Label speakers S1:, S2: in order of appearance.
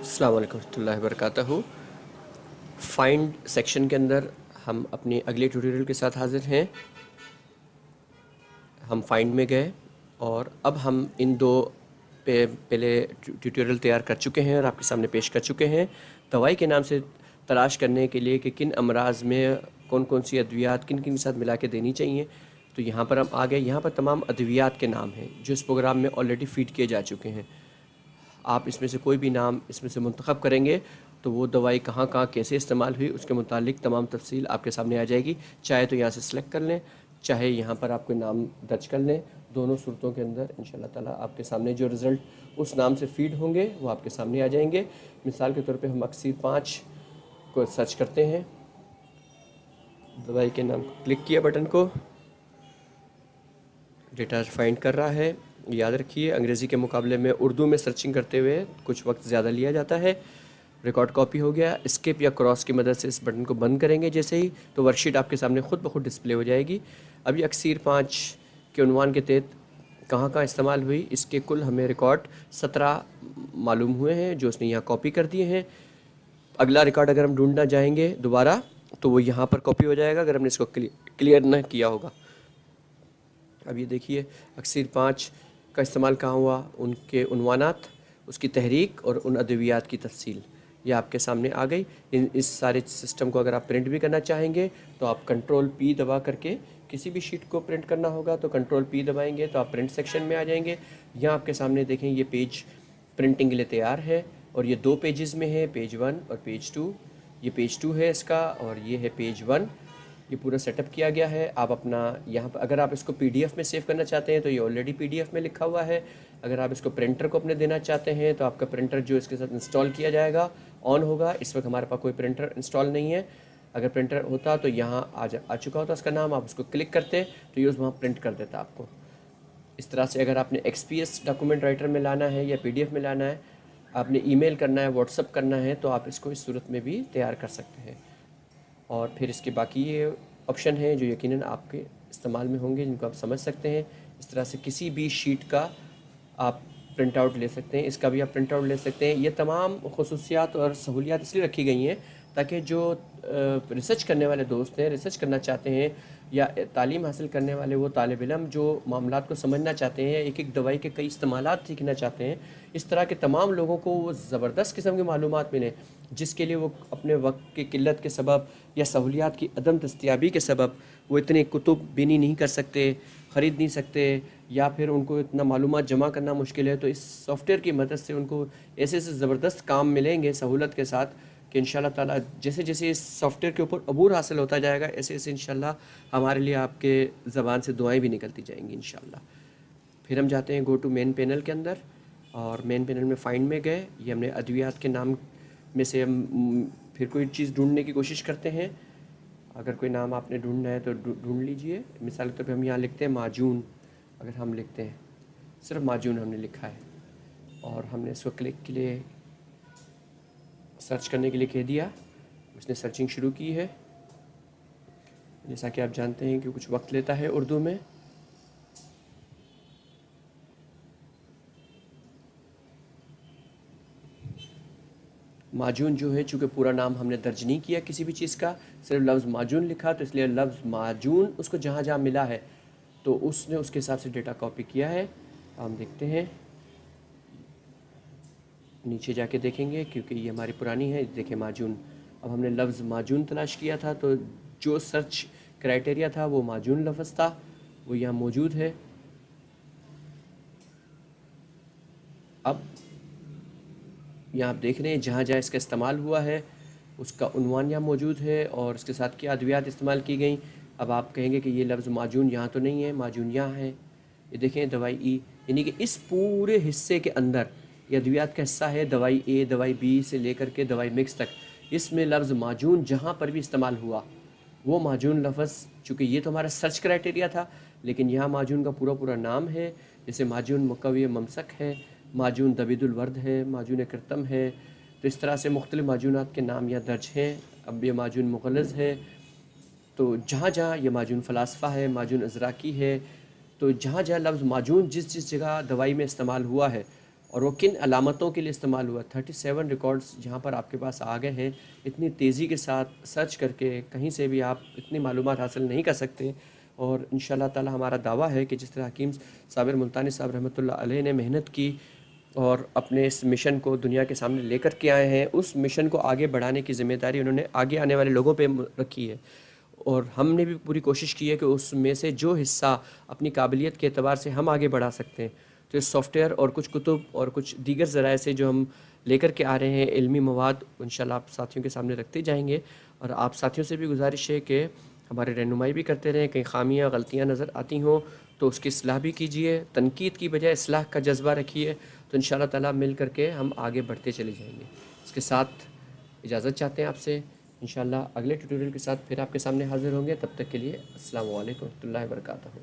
S1: अस्सलाम वालेकुम रहमतुल्लाहि वबरकातुहू। फाइंड सेक्शन के अंदर हम अपनी अगले ट्यूटोरियल के साथ हाज़िर हैं। हम फाइंड में गए और अब हम इन दो पहले ट्यूटोरियल तैयार कर चुके हैं और आपके सामने पेश कर चुके हैं। दवाई के नाम से तलाश करने के लिए कि किन अमराज में कौन कौन सी अद्वियात किन किन के साथ मिला के देनी चाहिए, तो यहाँ पर हम आ गए। यहाँ पर तमाम अद्वियात के नाम हैं जो इस प्रोग्राम में ऑलरेडी फीड किए जा चुके हैं। आप इसमें से कोई भी नाम इसमें से मुंतखब करेंगे तो वो दवाई कहाँ कहाँ कैसे इस्तेमाल हुई उसके मुतालिक तमाम तफसील आपके सामने आ जाएगी। चाहे तो यहाँ से सिलेक्ट कर लें, चाहे यहाँ पर आपके नाम दर्ज कर लें। दोनों सूरतों के अंदर इंशाल्लाह ताला आपके सामने जो रिज़ल्ट उस नाम से फीड होंगे वो आपके सामने आ जाएंगे। मिसाल के तौर पे हम अक्सीर 5 को सर्च करते हैं। दवाई के नाम क्लिक किया बटन को, डेटा फाइंड कर रहा है। याद रखिए अंग्रेज़ी के मुकाबले में उर्दू में सर्चिंग करते हुए कुछ वक्त ज़्यादा लिया जाता है। रिकॉर्ड कॉपी हो गया। स्किप या क्रॉस की मदद से इस बटन को बंद करेंगे जैसे ही, तो वर्कशीट आपके सामने खुद ब खुद डिस्प्ले हो जाएगी। अभी अक्सीर 5 के उन्वान के तहत कहाँ कहाँ इस्तेमाल हुई, इसके कुल हमें रिकॉर्ड 17 मालूम हुए हैं जो उसने यहाँ कॉपी कर दिए हैं। अगला रिकॉर्ड अगर हम ढूंढना चाहेंगे दोबारा तो वो यहाँ पर कॉपी हो जाएगा अगर हमने इसको क्लियर न किया होगा। अब ये देखिए अक्सीर 5 का इस्तेमाल कहाँ हुआ, उनके उन्वानात, उसकी तहरीक और उन अद्वियात की तफसील ये आपके सामने आ गई। इस सारे सिस्टम को अगर आप प्रिंट भी करना चाहेंगे तो आप कंट्रोल P दबा करके किसी भी शीट को प्रिंट करना होगा तो कंट्रोल P दबाएंगे तो आप प्रिंट सेक्शन में आ जाएंगे। यहाँ आपके सामने देखें ये पेज प्रिंटिंग के लिए तैयार है और ये 2 पेजेस में है, पेज 1 और पेज 2। ये पेज 2 है इसका और ये है पेज 1। ये पूरा सेटअप किया गया है। आप अपना यहाँ पर अगर आप इसको PDF में सेव करना चाहते हैं तो ये ऑलरेडी PDF में लिखा हुआ है। अगर आप इसको प्रिंटर को अपने देना चाहते हैं तो आपका प्रिंटर जो इसके साथ इंस्टॉल किया जाएगा ऑन होगा। इस वक्त हमारे पास कोई प्रिंटर इंस्टॉल नहीं है। अगर प्रिंटर होता तो यहाँ आ चुका होता उसका नाम, आप उसको क्लिक करते तो ये उस वहाँ प्रिंट कर देता आपको। इस तरह से अगर आपने XPS डॉक्यूमेंट राइटर में लाना है या PDF में लाना है, आपने ईमेल करना है, व्हाट्सअप करना है, तो आप इसको इस सूरत में भी तैयार कर सकते हैं। और फिर इसके बाकी ये ऑप्शन हैं जो यकीनन आपके इस्तेमाल में होंगे, जिनको आप समझ सकते हैं। इस तरह से किसी भी शीट का आप प्रिंट आउट ले सकते हैं, इसका भी आप प्रिंट आउट ले सकते हैं। ये तमाम खुसूसियात और सहूलियात इसलिए रखी गई हैं ताकि जो रिसर्च करने वाले दोस्त हैं, रिसर्च करना चाहते हैं या तालीम हासिल करने वाले वो तालिब इल्म जो मामलात को समझना चाहते हैं, एक एक दवाई के कई इस्तेमालात सीखना चाहते हैं, इस तरह के तमाम लोगों को वो ज़बरदस्त किस्म की मालूमात मिलें जिसके लिए वो अपने वक्त की किल्लत के सबब या सहूलियात की अदम दस्तियाबी के सबब वो इतने कुतुब बीनी नहीं कर सकते, ख़रीद नहीं सकते, या फिर उनको इतना मालूमात जमा करना मुश्किल है। तो इस सॉफ्टवेयर की मदद से उनको ऐसे ऐसे ज़बरदस्त काम मिलेंगे सहूलत के साथ कि इंशाल्लाह ताला जैसे जैसे इस सॉफ्टवेयर के ऊपर अबूर हासिल होता जाएगा ऐसे ऐसे इंशाल्लाह हमारे लिए आपके ज़बान से दुआएं भी निकलती जाएंगी इंशाल्लाह। फिर हम जाते हैं गो टू मेन पैनल के अंदर और मेन पैनल में फाइंड में गए। ये हमने अद्वियात के नाम में से हम फिर कोई चीज़ ढूंढने की कोशिश करते हैं। अगर कोई नाम आपने ढूंढना है तो ढूंढ लीजिए। मिसाल के तौर पर हम यहाँ लिखते हैं माजून। अगर हम लिखते हैं सिर्फ माजून हमने लिखा है और हमने इसको क्लिक के लिए सर्च करने के लिए कह दिया, उसने सर्चिंग शुरू की है। जैसा कि आप जानते हैं कि कुछ वक्त लेता है उर्दू में। माजून जो है चूँकि पूरा नाम हमने दर्ज नहीं किया किसी भी चीज़ का, सिर्फ लफ्ज़ माजून लिखा, तो इसलिए लफ्ज़ माजून उसको जहाँ जहाँ मिला है तो उसने उसके हिसाब से डेटा कॉपी किया है। हम देखते हैं, नीचे जाके देखेंगे क्योंकि ये हमारी पुरानी है। देखें माजून, अब हमने लफ्ज़ माजून तलाश किया था तो जो सर्च क्राइटेरिया था वो माजून लफ्ज़ था, वो यहाँ मौजूद है। अब यहाँ आप देख रहे हैं जहाँ जहाँ इसका इस्तेमाल हुआ है उसका उन्वान यहाँ मौजूद है और उसके साथ क्या अद्वियात इस्तेमाल की गई। अब आप कहेंगे कि ये लफ्ज़ माजून यहाँ तो नहीं है, माजून यहाँ है। ये देखें दवाई ई, यानी कि इस पूरे हिस्से के अंदर ये अद्वियात का हिस्सा है, दवाई A, दवाई B से लेकर के दवाई मिक्स तक। इसमें लफ्ज़ माजून जहाँ पर भी इस्तेमाल हुआ वो माजून लफ्ज़, चूँकि ये तो हमारा सर्च क्राइटेरिया था, लेकिन यहाँ माजून का पूरा पूरा नाम है। जैसे माजून मुकव्वी ममसक है, माजून दबीदुल वर्द है, माजून करतम है। तो इस तरह से मुख्तलिफ़ माजूनात के नाम यहाँ दर्ज हैं। अब ये माजून मुग़ल्लज़ है, तो जहाँ जहाँ ये माजून फ़लासफ़ा है, माजून अज़राकी है, तो जहाँ जहाँ लफ्ज़ माजून जिस जिस जगह दवाई में इस्तेमाल हुआ है اور وہ کن علامتوں کے لیے استعمال ہوا. 37 ریکارڈز جہاں پر آپ کے پاس آ گئے ہیں. اتنی تیزی کے ساتھ سرچ کر کے کہیں سے بھی آپ اتنی معلومات حاصل نہیں کر سکتے. اور انشاءاللہ تعالی ہمارا دعویٰ ہے کہ جس طرح حکیم صابر ملتانی صاحب رحمۃ اللہ علیہ نے محنت کی اور اپنے اس مشن کو دنیا کے سامنے لے کر کے آئے ہیں، اس مشن کو آگے بڑھانے کی ذمہ داری انہوں نے آگے آنے والے لوگوں پہ رکھی ہے. اور ہم نے بھی پوری کوشش کی ہے کہ اس میں سے جو حصہ اپنی قابلیت کے اعتبار سے ہم آگے بڑھا سکتے ہیں، تو اس سافٹ ویئر اور کچھ کتب اور کچھ دیگر ذرائع سے جو ہم لے کر کے آ رہے ہیں علمی مواد، انشاءاللہ آپ ساتھیوں کے سامنے رکھتے جائیں گے. اور آپ ساتھیوں سے بھی گزارش ہے کہ ہمارے رہنمائی بھی کرتے رہیں. کہیں خامیاں غلطیاں نظر آتی ہوں تو اس کی اصلاح بھی کیجیے، تنقید کی بجائے اصلاح کا جذبہ رکھیے، تو انشاءاللہ تعالیٰ مل کر کے ہم آگے بڑھتے چلے جائیں گے. اس کے ساتھ اجازت چاہتے ہیں آپ سے. انشاءاللہ اگلے ٹیوٹوریل کے ساتھ پھر آپ کے سامنے حاضر ہوں گے. تب تک کے لیے السلام علیکم ورحمۃ اللہ وبرکاتہ.